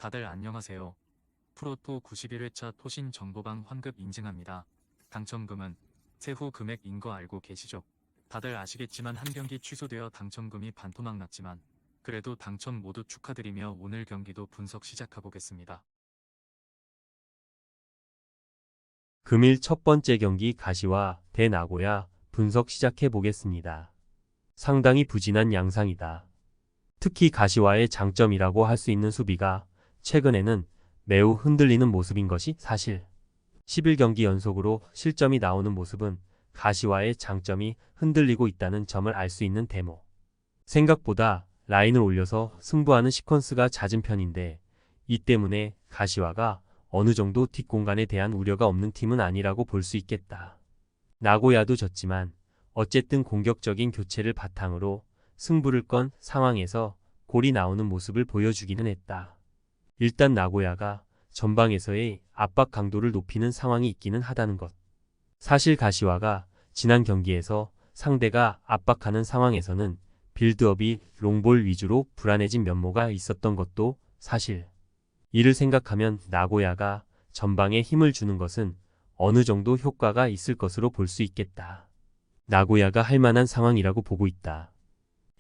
다들 안녕하세요. 프로토 91회차 토신 정보방 환급 인증합니다. 당첨금은 세후 금액인 거 알고 계시죠? 다들 아시겠지만 한 경기 취소되어 당첨금이 반토막 났지만 그래도 당첨 모두 축하드리며 오늘 경기도 분석 시작해보겠습니다. 금일 첫 번째 경기 가시와 대 나고야 분석 시작해 보겠습니다. 상당히 부진한 양상이다. 특히 가시와의 장점이라고 할 수 있는 수비가 최근에는 매우 흔들리는 모습인 것이 사실. 11경기 연속으로 실점이 나오는 모습은 가시와의 장점이 흔들리고 있다는 점을 알 수 있는 대목. 생각보다 라인을 올려서 승부하는 시퀀스가 잦은 편인데 이 때문에 가시와가 어느 정도 뒷공간에 대한 우려가 없는 팀은 아니라고 볼 수 있겠다. 나고야도 졌지만 어쨌든 공격적인 교체를 바탕으로 승부를 건 상황에서 골이 나오는 모습을 보여주기는 했다. 일단 나고야가 전방에서의 압박 강도를 높이는 상황이 있기는 하다는 것. 사실 가시와가 지난 경기에서 상대가 압박하는 상황에서는 빌드업이 롱볼 위주로 불안해진 면모가 있었던 것도 사실. 이를 생각하면 나고야가 전방에 힘을 주는 것은 어느 정도 효과가 있을 것으로 볼 수 있겠다. 나고야가 할 만한 상황이라고 보고 있다.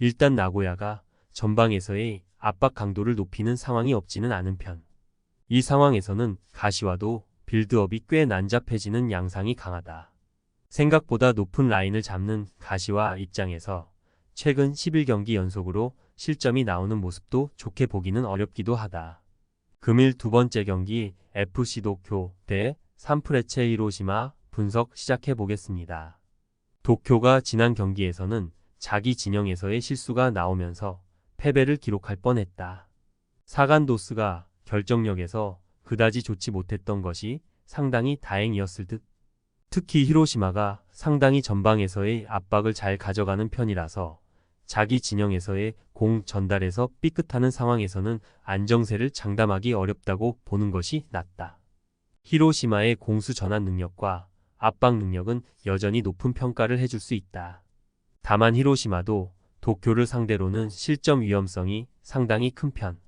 일단 나고야가 전방에서의 압박 강도를 높이는 상황이 없지는 않은 편. 이 상황에서는 가시와도 빌드업이 꽤 난잡해지는 양상이 강하다. 생각보다 높은 라인을 잡는 가시와 입장에서 최근 11경기 연속으로 실점이 나오는 모습도 좋게 보기는 어렵기도 하다. 금일 두 번째 경기 FC 도쿄 대 산프레체 히로시마 분석 시작해 보겠습니다. 도쿄가 지난 경기에서는 자기 진영에서의 실수가 나오면서 패배를 기록할 뻔했다. 사간도스가 결정력에서 그다지 좋지 못했던 것이 상당히 다행이었을 듯. 특히 히로시마가 상당히 전방에서의 압박을 잘 가져가는 편이라서 자기 진영에서의 공 전달에서 삐끗하는 상황에서는 안정세를 장담하기 어렵다고 보는 것이 낫다. 히로시마의 공수 전환 능력과 압박 능력은 여전히 높은 평가를 해줄 수 있다. 다만 히로시마도 도쿄를 상대로는 실점 위험성이 상당히 큰 편.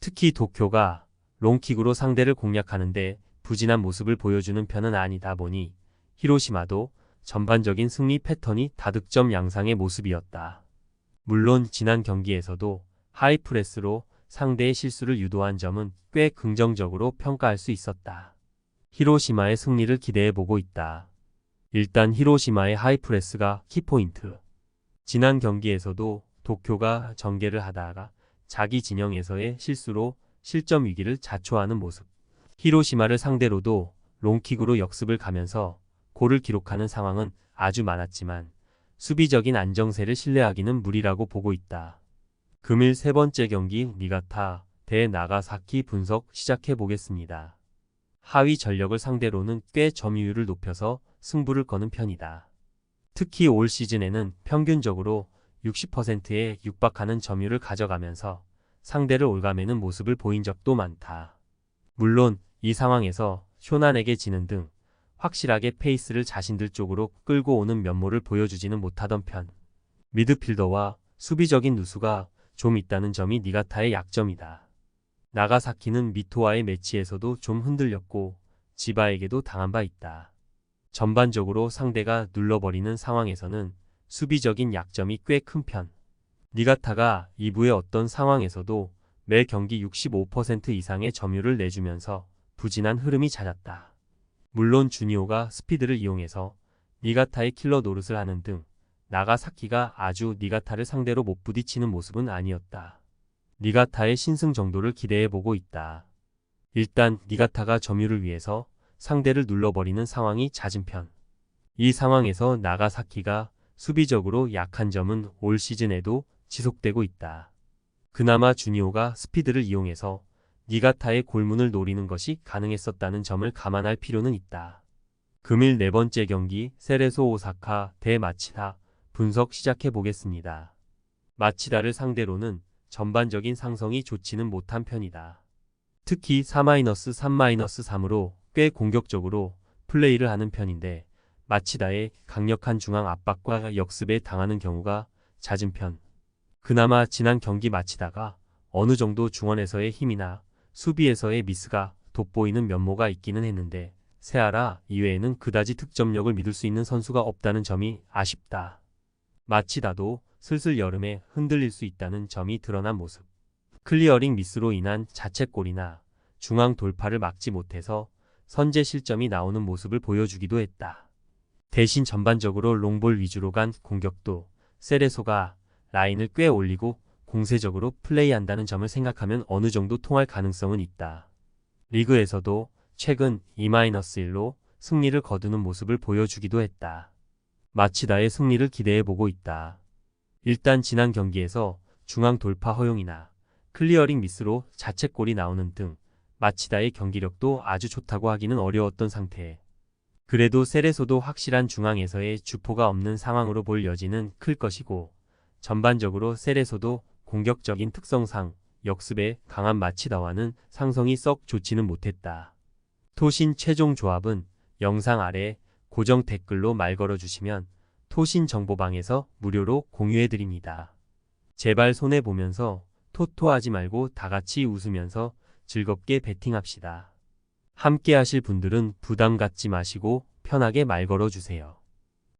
특히 도쿄가 롱킥으로 상대를 공략하는데 부진한 모습을 보여주는 편은 아니다 보니 히로시마도 전반적인 승리 패턴이 다득점 양상의 모습이었다. 물론 지난 경기에서도 하이프레스로 상대의 실수를 유도한 점은 꽤 긍정적으로 평가할 수 있었다. 히로시마의 승리를 기대해보고 있다. 일단 히로시마의 하이프레스가 키포인트. 지난 경기에서도 도쿄가 전개를 하다가 자기 진영에서의 실수로 실점 위기를 자초하는 모습. 히로시마를 상대로도 롱킥으로 역습을 가면서 골을 기록하는 상황은 아주 많았지만 수비적인 안정세를 신뢰하기는 무리라고 보고 있다. 금일 세 번째 경기 니가타 대 나가사키 분석 시작해 보겠습니다. 하위 전력을 상대로는 꽤 점유율을 높여서 승부를 거는 편이다. 특히 올 시즌에는 평균적으로 60%에 육박하는 점유율을 가져가면서 상대를 올가매는 모습을 보인 적도 많다. 물론 이 상황에서 쇼난에게 지는 등 확실하게 페이스를 자신들 쪽으로 끌고 오는 면모를 보여주지는 못하던 편. 미드필더와 수비적인 누수가 좀 있다는 점이 니가타의 약점이다. 나가사키는 미토와의 매치에서도 좀 흔들렸고 지바에게도 당한 바 있다. 전반적으로 상대가 눌러버리는 상황에서는 수비적인 약점이 꽤 큰 편. 니가타가 2부의 어떤 상황에서도 매 경기 65% 이상의 점유율을 내주면서 부진한 흐름이 잦았다. 물론 주니오가 스피드를 이용해서 니가타의 킬러 노릇을 하는 등 나가사키가 아주 니가타를 상대로 못 부딪히는 모습은 아니었다. 니가타의 신승 정도를 기대해보고 있다. 일단 니가타가 점유를 위해서 상대를 눌러버리는 상황이 잦은 편. 이 상황에서 나가사키가 수비적으로 약한 점은 올 시즌에도 지속되고 있다. 그나마 주니오가 스피드를 이용해서 니가타의 골문을 노리는 것이 가능했었다는 점을 감안할 필요는 있다. 금일 네 번째 경기 세레소 오사카 대 마치다 분석 시작해 보겠습니다. 마치다를 상대로는 전반적인 상성이 좋지는 못한 편이다. 특히 4-3-3-3으로 꽤 공격적으로 플레이를 하는 편인데 마치다의 강력한 중앙 압박과 역습에 당하는 경우가 잦은 편. 그나마 지난 경기 마치다가 어느 정도 중원에서의 힘이나 수비에서의 미스가 돋보이는 면모가 있기는 했는데 세아라 이외에는 그다지 득점력을 믿을 수 있는 선수가 없다는 점이 아쉽다. 마치다도 슬슬 여름에 흔들릴 수 있다는 점이 드러난 모습. 클리어링 미스로 인한 자책골이나 중앙 돌파를 막지 못해서 선제 실점이 나오는 모습을 보여주기도 했다. 대신 전반적으로 롱볼 위주로 간 공격도 세레소가 라인을 꽤 올리고 공세적으로 플레이한다는 점을 생각하면 어느 정도 통할 가능성은 있다. 리그에서도 최근 2-1로 승리를 거두는 모습을 보여주기도 했다. 마치다의 승리를 기대해보고 있다. 일단 지난 경기에서 중앙 돌파 허용이나 클리어링 미스로 자책골이 나오는 등 마치다의 경기력도 아주 좋다고 하기는 어려웠던 상태. 그래도 세레소도 확실한 중앙에서의 주포가 없는 상황으로 볼 여지는 클 것이고 전반적으로 세레소도 공격적인 특성상 역습에 강한 마치다와는 상성이 썩 좋지는 못했다. 토신 최종 조합은 영상 아래 고정 댓글로 말 걸어주시면 토신 정보방에서 무료로 공유해드립니다. 제발 손해보면서 토토하지 말고 다같이 웃으면서 즐겁게 베팅합시다. 함께 하실 분들은 부담 갖지 마시고 편하게 말 걸어주세요.